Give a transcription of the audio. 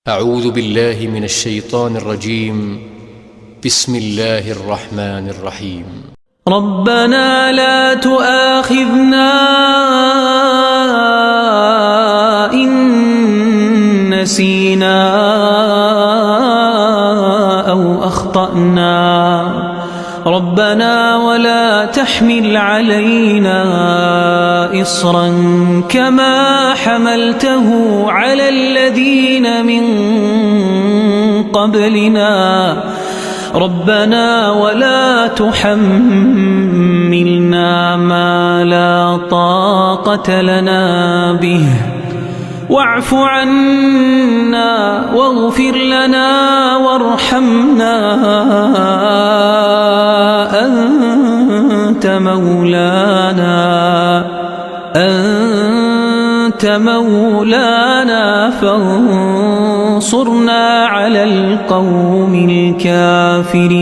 أعوذ بالله من الشيطان الرجيم. بسم الله الرحمن الرحيم. ربنا لا تؤاخذنا إن نسينا أو أخطأنا ربنا ولا تحمل علينا إصرا كما حملته على الذين من قبلنا ربنا ولا تحملنا ما لا طاقة لنا به واعف عنا واغفر لنا وارحمنا أنت مولانا فانصرنا على القوم الكافرين.